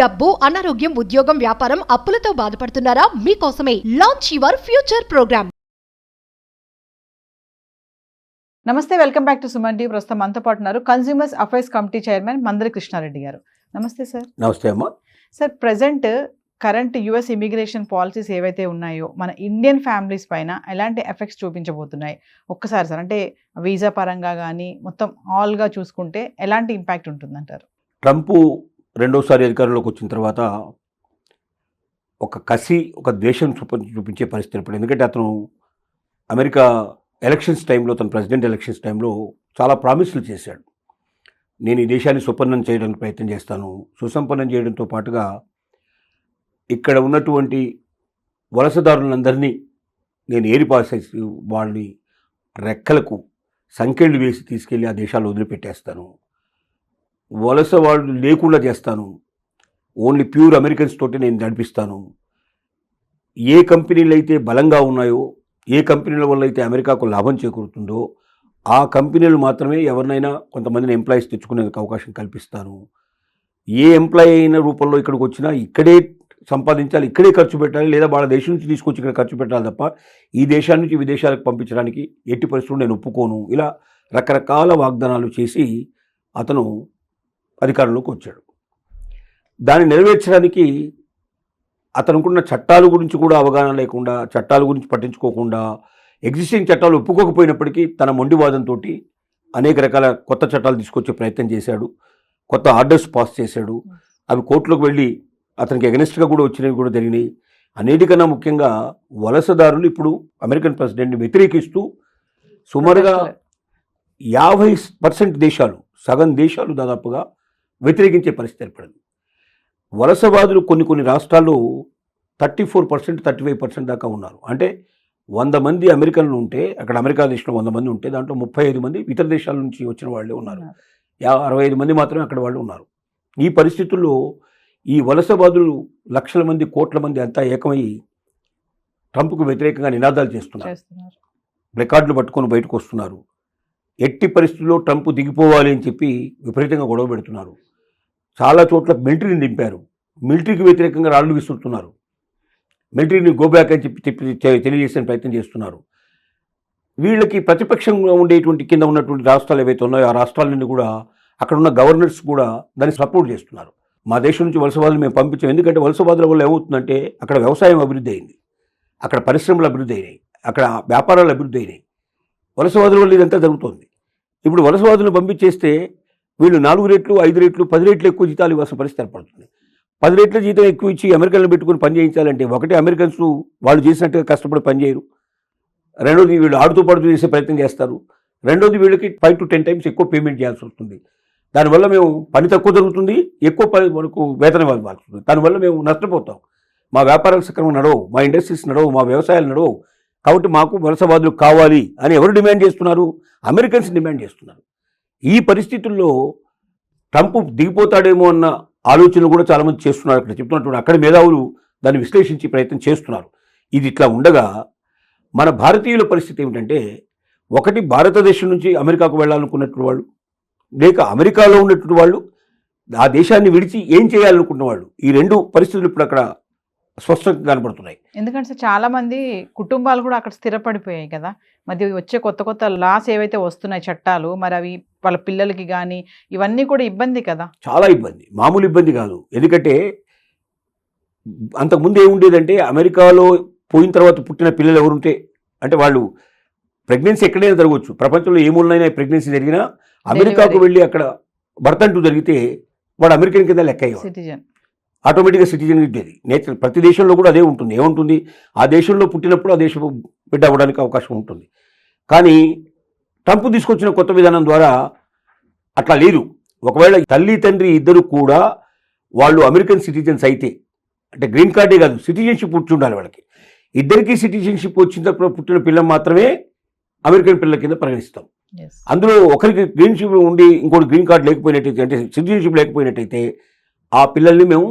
డబ్బు, అనారోగ్యం, ఉద్యోగం, వ్యాపారం, అప్పులతో బాధపడుతున్నారా? మీకోసమే లాంచ్ యువర్ ఫ్యూచర్ ప్రోగ్రామ్. నమస్తే, welcome back to Suman TV. ప్రస్తుతం మనతో పాటు ఉన్నారు consumers affairs committee chairman Mandari Krishna Reddy గారు. నమస్తే సార్. నమస్తే అమ్మా. Sir, present current US immigration policies ఏవైతే ఉన్నాయో మన ఇండియన్ ఫ్యామిలీస్ పైన ఎలాంటి ఎఫెక్ట్స్ చూపించబోతున్నాయి ఒక్కసారి సార్, అంటే వీసా పరంగా కానీ మొత్తం ఆల్గా చూసుకుంటే ఎలాంటి ఇంపాక్ట్ ఉంటుందంటారు? ట్రంప్ రెండోసారి అధికారంలోకి వచ్చిన తర్వాత ఒక కసి, ఒక ద్వేషం చూపించే పరిస్థితి ఏర్పడింది. ఎందుకంటే అతను అమెరికా ఎలక్షన్స్ టైంలో, తన ప్రెసిడెంట్ ఎలక్షన్స్ టైంలో చాలా ప్రామిస్లు చేశాడు. నేను ఈ దేశాన్ని సుసంపన్నం చేయడానికి ప్రయత్నం చేస్తాను, సుసంపన్నం చేయడంతో పాటుగా ఇక్కడ ఉన్నటువంటి వలసదారులందరినీ నేను ఏరిపాసేసి వాళ్ళని రెక్కలకు సంకెళ్ళు వేసి తీసుకెళ్ళి ఆ దేశాలు వదిలిపెట్టేస్తాను, వలస వాళ్ళు లేకుండా చేస్తాను, ఓన్లీ ప్యూర్ అమెరికన్స్ తోటి నేను నడిపిస్తాను, ఏ కంపెనీలు అయితే బలంగా ఉన్నాయో, ఏ కంపెనీల వల్ల అయితే అమెరికాకు లాభం చేకూరుతుందో ఆ కంపెనీలు మాత్రమే ఎవరినైనా కొంతమందిని ఎంప్లాయీస్ తెచ్చుకునేందుకు అవకాశం కల్పిస్తాను, ఏ ఎంప్లాయీ అయిన రూపంలో ఇక్కడికి వచ్చినా ఇక్కడే సంపాదించాలి, ఇక్కడే ఖర్చు పెట్టాలి, లేదా వాళ్ళ దేశం నుంచి తీసుకొచ్చి ఇక్కడ ఖర్చు పెట్టాలి తప్ప ఈ దేశాల నుంచి విదేశాలకు పంపించడానికి ఎట్టి పరిస్థితుల్లో నేను ఒప్పుకోను. ఇలా రకరకాల వాగ్దానాలు చేసి అతను అధికారంలోకి వచ్చాడు. దాన్ని నెరవేర్చడానికి అతనుకున్న చట్టాల గురించి కూడా అవగాహన లేకుండా, చట్టాల గురించి పట్టించుకోకుండా, ఎగ్జిస్టింగ్ చట్టాలు ఒప్పుకోకపోయినప్పటికీ తన మొండివాదంతో అనేక రకాల కొత్త చట్టాలు తీసుకొచ్చే ప్రయత్నం చేశాడు, కొత్త ఆర్డర్స్ పాస్ చేశాడు. అవి కోర్టులోకి వెళ్ళి అతనికి ఎగనెస్ట్గా కూడా వచ్చినవి కూడా జరిగినాయి. అన్నిటికన్నా ముఖ్యంగా వలసదారులు ఇప్పుడు అమెరికన్ ప్రెసిడెంట్ని వ్యతిరేకిస్తూ సుమారుగా 50% దేశాలు, సగం దేశాలు దాదాపుగా వ్యతిరేకించే పరిస్థితి ఏర్పడింది. వలసవాదులు కొన్ని రాష్ట్రాల్లో 34%, 35% దాకా ఉన్నారు. అంటే 100 మంది అమెరికన్లు ఉంటే, అక్కడ అమెరికా దేశంలో 100 మంది ఉంటే దాంట్లో 35 మంది ఇతర దేశాల నుంచి వచ్చిన వాళ్ళే ఉన్నారు. 65 మంది మాత్రమే అక్కడ వాళ్ళు ఉన్నారు. ఈ పరిస్థితుల్లో ఈ వలసవాదులు లక్షల మంది, కోట్ల మంది అంతా ఏకమై ట్రంప్కు వ్యతిరేకంగా నినాదాలు చేస్తున్నారు, ప్లకార్డులు పట్టుకొని బయటకు వస్తున్నారు. ఎట్టి పరిస్థితుల్లో ట్రంప్ దిగిపోవాలి అని చెప్పి విపరీతంగా గొడవ పెడుతున్నారు. చాలా చోట్ల మిలిటరీని దింపారు, మిలిటరీకి వ్యతిరేకంగా రాళ్లు విసురుతున్నారు, మిలిటరీని గోబ్యాక్ అని చెప్పి తెలియజేసే ప్రయత్నం చేస్తున్నారు. వీళ్ళకి ప్రతిపక్షంగా ఉండేటువంటి కింద ఉన్నటువంటి రాష్ట్రాలు ఏవైతే ఉన్నాయో ఆ రాష్ట్రాల నుండి కూడా అక్కడ ఉన్న గవర్నర్స్ కూడా దాన్ని సపోర్ట్ చేస్తున్నారు. మా దేశం నుంచి వలసవాదులు మేము పంపించాం, ఎందుకంటే వలసవాదుల వల్ల ఏమవుతుందంటే అక్కడ వ్యవసాయం అభివృద్ధి అయింది, అక్కడ పరిశ్రమలు అభివృద్ధి అయినాయి, అక్కడ వ్యాపారాలు అభివృద్ధి అయినాయి. వలసవాదుల వల్ల ఇదంతా జరుగుతోంది. ఇప్పుడు వలసవాదులను పంపించేస్తే వీళ్ళు 4 రెట్లు, 5 రెట్లు, 10 రెట్లు ఎక్కువ జీతాలు ఇవ్వాల్సిన పరిస్థితి ఏర్పడుతుంది. 10 రెట్ల జీతం ఎక్కువ ఇచ్చి అమెరికన్లు పెట్టుకుని పని చేయించాలంటే, ఒకటి అమెరికన్స్ వాళ్ళు చేసినట్టుగా కష్టపడి పని చేయరు, రెండోది వీళ్ళు ఆడుతూ పడుతూ చేసే ప్రయత్నం చేస్తారు, రెండోది వీళ్ళకి 5 to 10 times ఎక్కువ పేమెంట్ చేయాల్సి వస్తుంది. దానివల్ల మేము పని తక్కువ జరుగుతుంది, ఎక్కువ పని మనకు వేతనం ఇవ్వాల్సి వస్తుంది. దానివల్ల మేము నష్టపోతాం, మా వ్యాపారాలు సక్రమంగా నడవు, మా ఇండస్ట్రీస్ నడవు, మా వ్యవసాయాలు నడవు. కాబట్టి మాకు వలసవాదులు కావాలి అని ఎవరు డిమాండ్ చేస్తున్నారు? అమెరికన్స్ డిమాండ్ చేస్తున్నారు. ఈ పరిస్థితుల్లో ట్రంప్ దిగిపోతాడేమో అన్న ఆలోచనలు కూడా చాలామంది చేస్తున్నారు. అక్కడ చెప్తున్నటువంటి అక్కడ మేధావులు దాన్ని విశ్లేషించి ప్రయత్నం చేస్తున్నారు. ఇది ఇట్లా ఉండగా మన భారతీయుల పరిస్థితి ఏమిటంటే, ఒకటి భారతదేశం నుంచి అమెరికాకు వెళ్ళాలనుకున్నటువంటి వాళ్ళు, లేక అమెరికాలో ఉన్నటువంటి వాళ్ళు ఆ దేశాన్ని విడిచి ఏం చేయాలనుకున్న వాళ్ళు, ఈ రెండు పరిస్థితులు ఇప్పుడు అక్కడ స్పష్టంగా కనబడుతున్నాయి. ఎందుకంటే చాలా మంది కుటుంబాలు కూడా అక్కడ స్థిరపడిపోయాయి కదా. మరి వచ్చే కొత్త లాస్ ఏవైతే వస్తున్నాయి చట్టాలు, మరి అవి వాళ్ళ పిల్లలకి కానీ ఇవన్నీ కూడా ఇబ్బంది కదా, చాలా ఇబ్బంది, మామూలు ఇబ్బంది కాదు. ఎందుకంటే అంతకుముందు ఏముండేదంటే, అమెరికాలో పోయిన తర్వాత పుట్టిన పిల్లలు ఎవరుంటే, అంటే వాళ్ళు ప్రెగ్నెన్సీ ఎక్కడైనా జరగవచ్చు, ప్రపంచంలో ఏ మూలనైనా ప్రెగ్నెన్సీ జరిగినా అమెరికాకు వెళ్ళి అక్కడ బర్త్ అంటూ జరిగితే వాడు అమెరికన్ కింద లెక్క అయ్యేవాడు, సిటిజన్, ఆటోమేటిక్గా సిటిజన్ ఉండేది. నేచర్ ప్రతి దేశంలో కూడా అదే ఉంటుంది. ఏముంటుంది, ఆ దేశంలో పుట్టినప్పుడు ఆ దేశం బిడ్డ అవ్వడానికి అవకాశం ఉంటుంది. కానీ ట్రంప్ తీసుకొచ్చిన కొత్త విధానం ద్వారా అట్లా లేదు. ఒకవేళ తల్లి తండ్రి ఇద్దరు కూడా వాళ్ళు అమెరికన్ సిటిజన్స్ అయితే, అంటే గ్రీన్ కార్డే కాదు, సిటిజన్షిప్ వచ్చి ఉండాలి వాళ్ళకి. ఇద్దరికీ సిటిజన్షిప్ వచ్చిన పుట్టిన పిల్లలు మాత్రమే అమెరికన్ పిల్లల కింద పరిగణిస్తాం. అందులో ఒకరికి గ్రీన్షిప్ ఉండి ఇంకోటి గ్రీన్ కార్డు లేకపోయినట్టయితే, అంటే సిటిజన్షిప్ లేకపోయినట్టయితే ఆ పిల్లల్ని మేము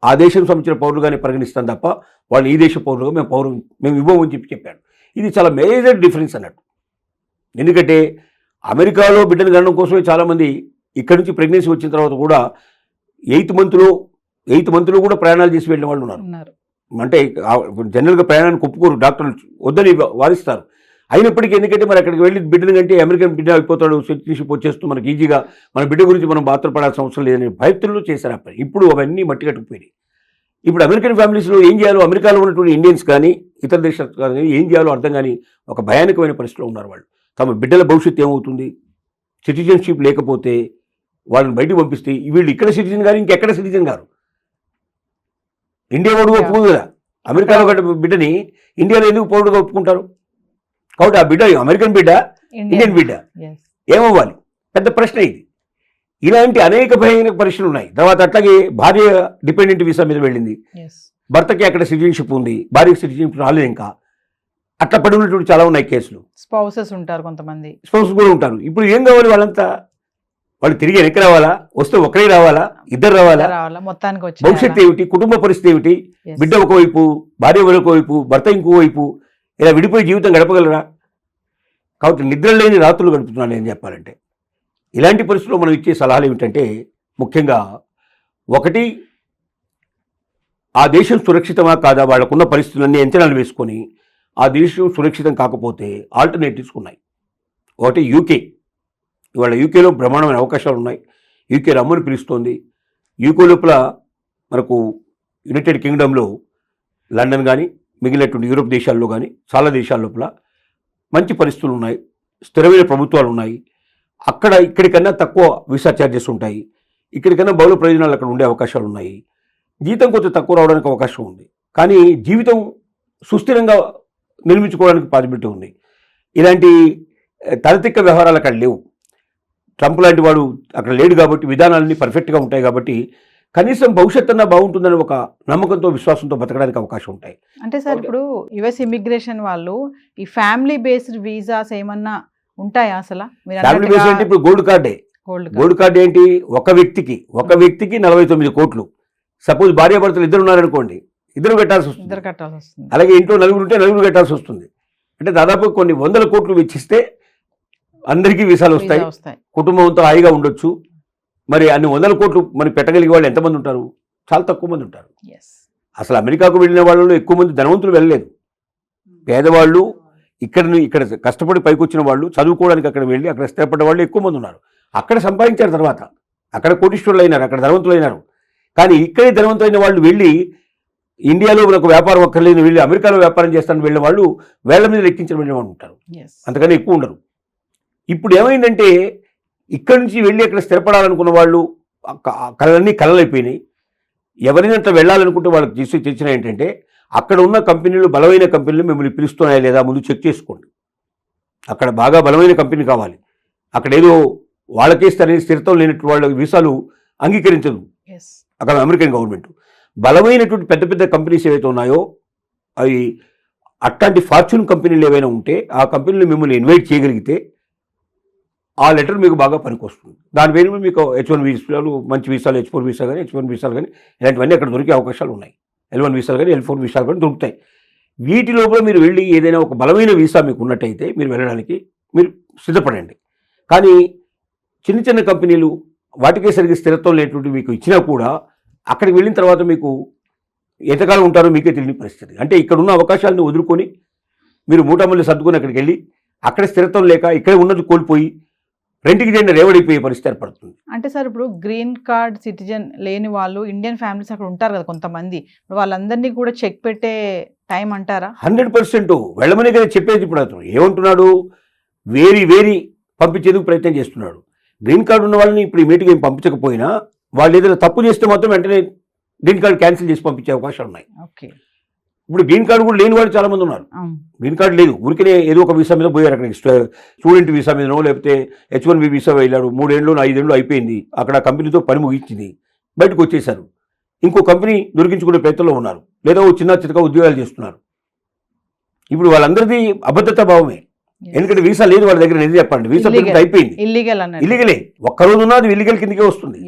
ఆ దేశం సంబంధించిన పౌరులుగానే పరిగణిస్తాం తప్ప వాళ్ళు ఈ దేశ పౌరులుగా మేము ఇవ్వమని చెప్పాడు. ఇది చాలా మేజర్ డిఫరెన్స్ అన్నట్టు. ఎందుకంటే అమెరికాలో బిడ్డను కనడం కోసమే చాలామంది ఇక్కడి నుంచి ప్రెగ్నెన్సీ వచ్చిన తర్వాత కూడా 8th monthలో 8th మంత్లో కూడా ప్రయాణాలు చేసి వెళ్ళిన వాళ్ళు ఉన్నారు. ఉన్నారు. అంటే జనరల్గా ప్రయాణానికి ఒప్పుకోరు, డాక్టర్లు వద్దని వారిస్తారు. అయినప్పటికీ ఎందుకంటే మరి అక్కడికి వెళ్ళి బిడ్డను కంటే అమెరికన్ బిడ్డ అయిపోతాడు, సిటిజన్షిప్ వచ్చేస్తూ మనకి ఈజీగా మన బిడ్డ గురించి మనం బాధపడాల్సిన అవసరం లేదని భయతుల్లో చేశారు ఆ పని. ఇప్పుడు అవన్నీ మట్టి కట్టుకుపోయినాయి. ఇప్పుడు అమెరికన్ ఫ్యామిలీస్లో ఏం చేయాలో, అమెరికాలో ఉన్నటువంటి ఇండియన్స్ కానీ ఇతర దేశాలు కానీ ఏం చేయాలో అర్థం కానీ ఒక భయానకమైన పరిస్థితిలో ఉన్నారు వాళ్ళు. తమ బిడ్డల భవిష్యత్తు ఏమవుతుంది, సిటిజన్షిప్ లేకపోతే వాళ్ళని బయటకు పంపిస్తే వీళ్ళు ఇక్కడ సిటిజన్ గారు ఇంకెక్కడ సిటిజన్ గారు. ఇండియా వాడు ఒప్పుకోదు కదా, అమెరికాలో గడ్డ బిడ్డని ఇండియాలో ఎందుకు పౌరుడుగా ఒప్పుకుంటారు? కాబట్టి ఆ బిడ్డ అమెరికన్ బిడ్డ, ఇండియన్ బిడ్డ ఏమవ్వాలి? పెద్ద ప్రశ్న ఇది. ఇలాంటి అనేక భయానక పరిస్థితులు ఉన్నాయి. తర్వాత అట్లాగే భార్య డిపెండెంట్ వీసా మీద వెళ్ళింది, భర్తకి అక్కడ సిటిజన్షిప్ ఉంది, భార్యకి సిటిజన్షిప్ రాలేదు ఇంకా. అట్లా పడి ఉన్నటువంటి చాలా ఉన్నాయి కేసులు. స్పౌసెస్ ఉంటారు, కొంతమంది స్పౌసెస్ కూడా ఉంటారు. ఇప్పుడు ఏం కావాలి వాళ్ళంతా? వాళ్ళు తిరిగి వెనక్కి రావాలా, వస్తే ఒకరే రావాలా, ఇద్దరు రావాలా, మొత్తానికి వచ్చి భవిష్యత్తు ఏమిటి, కుటుంబ పరిస్థితి ఏమిటి, బిడ్డ ఒకవైపు, భార్య ఒకవైపు, భర్త ఇంకోవైపు, ఇలా విడిపోయి జీవితం గడపగలరా? కాబట్టి నిద్ర లేని రాత్రులు గడుపుతున్నాను నేను చెప్పాలంటే. ఇలాంటి పరిస్థితుల్లో మనం ఇచ్చే సలహాలు ఏమిటంటే, ముఖ్యంగా ఒకటి, ఆ దేశం సురక్షితమా కాదా వాళ్ళకున్న పరిస్థితులన్నీ అంచనాలు వేసుకొని ఆ దేశం సురక్షితం కాకపోతే ఆల్టర్నేటివ్స్ ఉన్నాయి. ఒకటి యూకే. ఇవాళ యూకేలో బ్రహ్మాండమైన అవకాశాలు ఉన్నాయి. యూకే రమ్మని పిలుస్తోంది. యూకే లోపల మనకు యునైటెడ్ కింగ్డమ్లో లండన్ కానీ మిగిలినటువంటి యూరోప్ దేశాల్లో కానీ చాలా దేశాల లోపల మంచి పరిస్థితులు ఉన్నాయి, స్థిరమైన ప్రభుత్వాలు ఉన్నాయి. అక్కడ ఇక్కడికన్నా తక్కువ వీసా ఛార్జెస్ ఉంటాయి, ఇక్కడికన్నా బహుళ ప్రయోజనాలు అక్కడ ఉండే అవకాశాలు ఉన్నాయి. జీతం కొంచెం తక్కువ రావడానికి అవకాశం ఉంది, కానీ జీవితం సుస్థిరంగా నిర్మించుకోవడానికి పాసిబిలిటీ ఉంది. ఇలాంటి తలతిక్క వ్యవహారాలు అక్కడ లేవు. ట్రంప్ లాంటి వాడు అక్కడ లేడు కాబట్టి విధానాలన్నీ పర్ఫెక్ట్గా ఉంటాయి కాబట్టి కనీసం భవిష్యత్తు అన్నా బాగుంటుందని ఒక నమ్మకంతో, విశ్వాసంతో బతకడానికి అవకాశం ఉంటాయి. అంటే సార్ ఇప్పుడు యుఎస్ ఇమిగ్రేషన్ వాళ్ళు ఈ ఫ్యామిలీ బేస్డ్ వీసాస్ ఏమన్నా ఉంటాయా అసలు? ఫ్యామిలీ బేస్డ్ అంటే ఇప్పుడు గోల్డ్ కార్డ్ ఏంటి? ఒక వ్యక్తికి 49 కోట్లు. సపోజ్ భార్యాభర్తలు ఇద్దరు ఉన్నారనుకోండి, ఇద్దరు కట్టాల్సి వస్తుంది. అలాగే ఇంట్లో నలుగురు ఉంటే నలుగురు కట్టాల్సి వస్తుంది. అంటే దాదాపు కొన్ని 100 కోట్లు వెచ్చిస్తే అందరికీ వీసాలు వస్తాయి, కుటుంబంతో హాయిగా ఉండొచ్చు. మరి అన్ని 100 కోట్లు మరి పెట్టగలిగే వాళ్ళు ఎంతమంది ఉంటారు? చాలా తక్కువ మంది ఉంటారు. అసలు అమెరికాకు వెళ్ళిన వాళ్ళలో ఎక్కువ మంది ధనవంతులు వెళ్ళలేదు. పేదవాళ్ళు, ఇక్కడ కష్టపడి పైకి వచ్చిన వాళ్ళు, చదువుకోవడానికి అక్కడ వెళ్ళి అక్కడ స్థిరపడ్డ వాళ్ళు ఎక్కువ మంది ఉన్నారు. అక్కడ సంపాదించారు, తర్వాత అక్కడ కోటీశ్వరులు అయినారు, అక్కడ ధనవంతులు అయినారు. కానీ ఇక్కడే ధనవంతులైన వాళ్ళు వెళ్ళి ఇండియాలో మనకు వ్యాపారం అక్కర్లేదు వెళ్ళి అమెరికాలో వ్యాపారం చేస్తాను వెళ్ళిన వాళ్ళు వేళ్ల మీద లెక్కించిన వెళ్ళిన వాళ్ళు ఉంటారు, అంతకన్నా ఎక్కువ ఉండరు. ఇప్పుడు ఏమైందంటే ఇక్కడి నుంచి వెళ్ళి అక్కడ స్థిరపడాలనుకున్న వాళ్ళు కళ్ళన్నీ కళ్ళైపోయినాయి. ఎవరైనా అట్లా వెళ్ళాలనుకుంటే వాళ్ళకి తెచ్చిన ఏంటంటే, అక్కడ ఉన్న కంపెనీలు, బలమైన కంపెనీలు మిమ్మల్ని పిలుస్తున్నాయా లేదా ముందు చెక్ చేసుకోండి. అక్కడ బాగా బలమైన కంపెనీ కావాలి. అక్కడ ఏదో వాళ్ళకేస్తే స్థిరత్వం లేనట్టు వాళ్ళ వీసాలు అంగీకరించదు అక్కడ అమెరికన్ గవర్నమెంట్. బలమైనటువంటి పెద్ద పెద్ద కంపెనీస్ ఏవైతే ఉన్నాయో అవి అట్లాంటి ఫార్చ్యూన్ కంపెనీలు ఏవైనా ఉంటే ఆ కంపెనీలు మిమ్మల్ని ఇన్వైట్ చేయగలిగితే ఆ లెటర్ మీకు బాగా పనికొస్తుంది. దాని పేరు మీకు H1 వీసాలు, మంచి వీసాలు, H4 వీసా కానీ, H1 వీసాలు కానీ ఇలాంటివన్నీ అక్కడ దొరికే అవకాశాలు ఉన్నాయి. L1 వీసాలు కానీ, L4 వీసాలు కానీ దొరుకుతాయి. వీటి లోపల మీరు వెళ్ళి ఏదైనా ఒక బలమైన వీసా మీకు ఉన్నట్టయితే మీరు వెళ్ళడానికి మీరు సిద్ధపడండి. కానీ చిన్న చిన్న కంపెనీలు వాటికే సరిగ్గా స్థిరత్వం లేనటువంటి మీకు ఇచ్చినా కూడా అక్కడికి వెళ్ళిన తర్వాత మీకు ఎంతకాలం ఉంటారో మీకే తెలియని పరిస్థితి. అంటే ఇక్కడ ఉన్న అవకాశాలను వదులుకొని మీరు మూటమల్లి సర్దుకొని అక్కడికి వెళ్ళి అక్కడ స్థిరత్వం లేక ఇక్కడ ఉన్నది కోల్పోయి రెంట్కి జెండా రేవడిపోయే పరిస్థితి ఏర్పడుతుంది. అంటే సార్ ఇప్పుడు గ్రీన్ కార్డ్ సిటిజన్ లేని వాళ్ళు ఇండియన్ ఫ్యామిలీస్ అక్కడ ఉంటారు కదా కొంతమంది, వాళ్ళందరినీ కూడా చెక్ పెట్టే టైం అంటారా? 100% వెళ్ళమని కదా చెప్పేది. ఇప్పుడు అతను ఏమంటున్నాడు, వేరి పంపించేందుకు ప్రయత్నం చేస్తున్నాడు. గ్రీన్ కార్డు ఉన్న వాళ్ళని ఇప్పుడు ఇమీడియట్గా ఏం పంపించకపోయినా వాళ్ళు ఏదైనా తప్పు చేస్తే మాత్రం వెంటనే గ్రీన్ కార్డు క్యాన్సిల్ చేసి పంపించే అవకాశాలు ఉన్నాయి. ఓకే, ఇప్పుడు గ్రీన్ కార్డు కూడా లేని వాళ్ళు చాలా మంది ఉన్నారు. గ్రీన్ కార్డు లేదు, ఊరికనే ఏదో ఒక వీసా మీద పోయారు. అక్కడికి స్టూడెంట్ వీసా మీదనో లేకపోతే H1B వీసా వెళ్ళారు. 3 ఏళ్ళు 5 ఏళ్ళు అయిపోయింది, అక్కడ కంపెనీతో పని ముగించింది, బయటకు వచ్చేసారు. ఇంకో కంపెనీ దొరికించుకునే ప్రయత్నంలో ఉన్నారు, లేదా చిన్న చితక ఉద్యోగాలు చేస్తున్నారు. ఇప్పుడు వాళ్ళందరిది అభద్రతా భావమే. ఎందుకంటే వీసా లేదు వాళ్ళ దగ్గర. నిజం చెప్పండి, వీసా అయిపోయింది, ఇల్లీగలే. ఒక్కరోజు ఉన్నా అది ఇల్లీగల్ కిందకే వస్తుంది.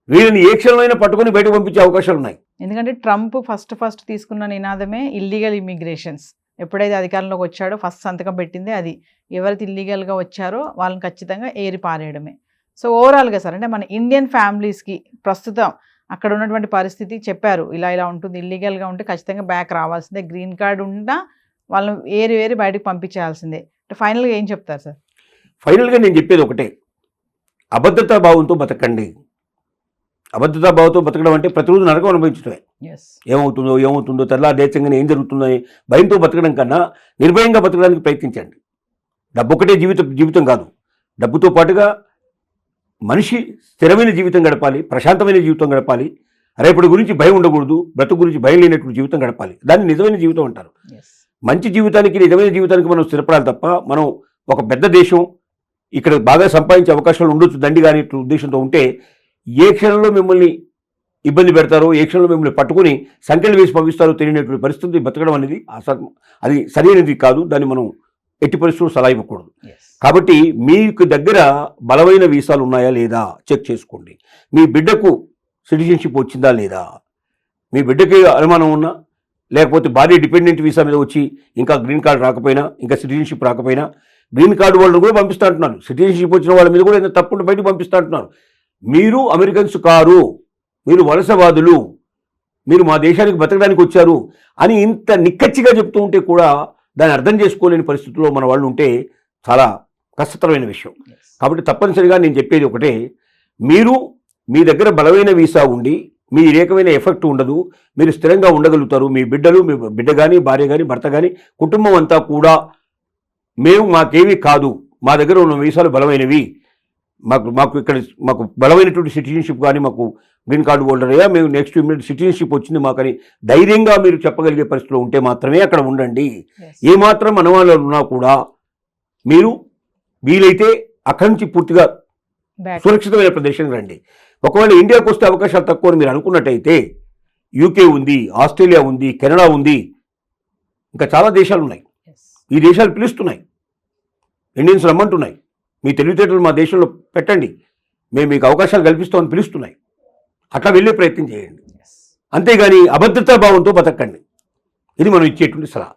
వీళ్ళని ఏ క్షణంలో అయినా పట్టుకొని బయటకు పంపించే అవకాశాలు ఉన్నాయి. ఎందుకంటే ట్రంప్ ఫస్ట్ తీసుకున్న నినాదమే ఇల్లీగల్ ఇమిగ్రేషన్స్. ఎప్పుడైతే అధికారంలోకి వచ్చాడో ఫస్ట్ సంతకం పెట్టింది అది. ఎవరైతే ఇల్లీగల్గా వచ్చారో వాళ్ళని ఖచ్చితంగా ఏరి పారేయడమే. సో ఓవరాల్గా సార్, అంటే మన ఇండియన్ ఫ్యామిలీస్కి ప్రస్తుతం అక్కడ ఉన్నటువంటి పరిస్థితి చెప్పారు, ఇలా ఇలా ఉంటుంది, ఇల్లీగల్గా ఉంటే ఖచ్చితంగా బ్యాక్ రావాల్సిందే, గ్రీన్ కార్డ్ ఉన్నా వాళ్ళని ఏరి బయటకు పంపించాల్సిందే. ఫైనల్గా ఏం చెప్తారు సార్? ఫైనల్గా నేను చెప్పేది ఒకటే, అభద్రతా భావంతో బతకండి. అభద్రతా భావంతో బతకడం అంటే ప్రతిరోజు నరకం అనుభవించడమే. ఏమవుతుందో తెల్లాదేశంగానే ఏం జరుగుతుందో భయంతో బతకడం కన్నా నిర్భయంగా బతకడానికి ప్రయత్నించండి. డబ్బు ఒకటే జీవితం కాదు, డబ్బుతో పాటుగా మనిషి స్థిరమైన జీవితం గడపాలి, ప్రశాంతమైన జీవితం గడపాలి, రేపటి గురించి భయం ఉండకూడదు, బ్రతుకు గురించి భయం లేనటువంటి జీవితం గడపాలి. దాన్ని నిజమైన జీవితం అంటారు. మంచి జీవితానికి, నిజమైన జీవితానికి మనం స్థిరపడాలి తప్ప మనం ఒక పెద్ద దేశం, ఇక్కడ బాగా సంపాదించే అవకాశాలు ఉండొచ్చు దండి కానీ ఉద్దేశంతో ఉంటే ఏ క్షణంలో మిమ్మల్ని ఇబ్బంది పెడతారో, ఏ క్షణంలో మిమ్మల్ని పట్టుకుని సంఖ్యలు వేసి పంపిస్తారో తెలియనటువంటి పరిస్థితి బతకడం అనేది అది సరైనది కాదు. దాన్ని మనం ఎట్టి పరిస్థితులు సలహా ఇవ్వకూడదు. కాబట్టి మీకు దగ్గర బలమైన వీసాలు ఉన్నాయా లేదా చెక్ చేసుకోండి. మీ బిడ్డకు సిటిజన్షిప్ వచ్చిందా లేదా, మీ బిడ్డకి అనుమానం ఉన్నా, లేకపోతే భార్య డిపెండెంట్ వీసా మీద వచ్చి ఇంకా గ్రీన్ కార్డు రాకపోయినా, ఇంకా సిటిజన్షిప్ రాకపోయినా గ్రీన్ కార్డు వాళ్ళని కూడా పంపిస్తూ అంటున్నారు. సిటిజన్షిప్ వచ్చిన వాళ్ళ మీద కూడా ఏదైనా తప్పుడు బయటకు పంపిస్తూ అంటున్నారు. మీరు అమెరికన్స్ కారు, మీరు వలసవాదులు, మీరు మా దేశానికి బతకడానికి వచ్చారు అని ఇంత నిక్కచ్చిగా చెప్తూ ఉంటే కూడా దాన్ని అర్థం చేసుకోలేని పరిస్థితుల్లో మన వాళ్ళు ఉంటే చాలా కష్టతరమైన విషయం. కాబట్టి తప్పనిసరిగా నేను చెప్పేది ఒకటే, మీరు మీ దగ్గర బలమైన వీసా ఉండి మీ ఏకమైన ఎఫెక్ట్ ఉండదు, మీరు స్థిరంగా ఉండగలుగుతారు. మీ బిడ్డలు, మీ బిడ్డ కానీ, భార్య కానీ, భర్త కానీ, కుటుంబం అంతా కూడా మాకేమీ కాదు, మా దగ్గర ఉన్న వీసాలు బలమైనవి, మాకు ఇక్కడ మాకు బలమైనటువంటి సిటిజన్షిప్ కానీ, మాకు గ్రీన్ కార్డు హోల్డర్ అయ్యా, మేము నెక్స్ట్ ఇమ్మీడియట్ సిటిజన్షిప్ వచ్చింది మాకని ధైర్యంగా మీరు చెప్పగలిగే పరిస్థితిలో ఉంటే మాత్రమే అక్కడ ఉండండి. ఏమాత్రం అనుమానాలు ఉన్నా కూడా మీరు వీలైతే అక్కడి నుంచి పూర్తిగా సురక్షితమైన ప్రదేశానికి రండి. ఒకవేళ ఇండియాకు వస్తే అవకాశాలు తక్కువ అని మీరు అనుకున్నట్టయితే యూకే ఉంది, ఆస్ట్రేలియా ఉంది, కెనడా ఉంది, ఇంకా చాలా దేశాలు ఉన్నాయి. ఈ దేశాలు పిలుస్తున్నాయి, ఇండియన్స్ రమ్మంటున్నాయి, మీ తెలివితేటలు మా దేశంలో పెట్టండి, మేము మీకు అవకాశాలు కల్పిస్తామని పిలుస్తున్నాయి. అట్లా వెళ్ళే ప్రయత్నం చేయండి. అంతేగాని అభద్రతా భావంతో బతకండి. ఇది మనం ఇచ్చేటువంటి సలహా.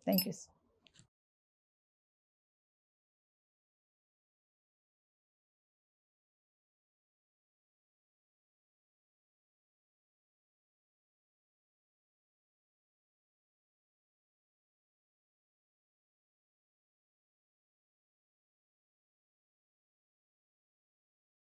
Thank you.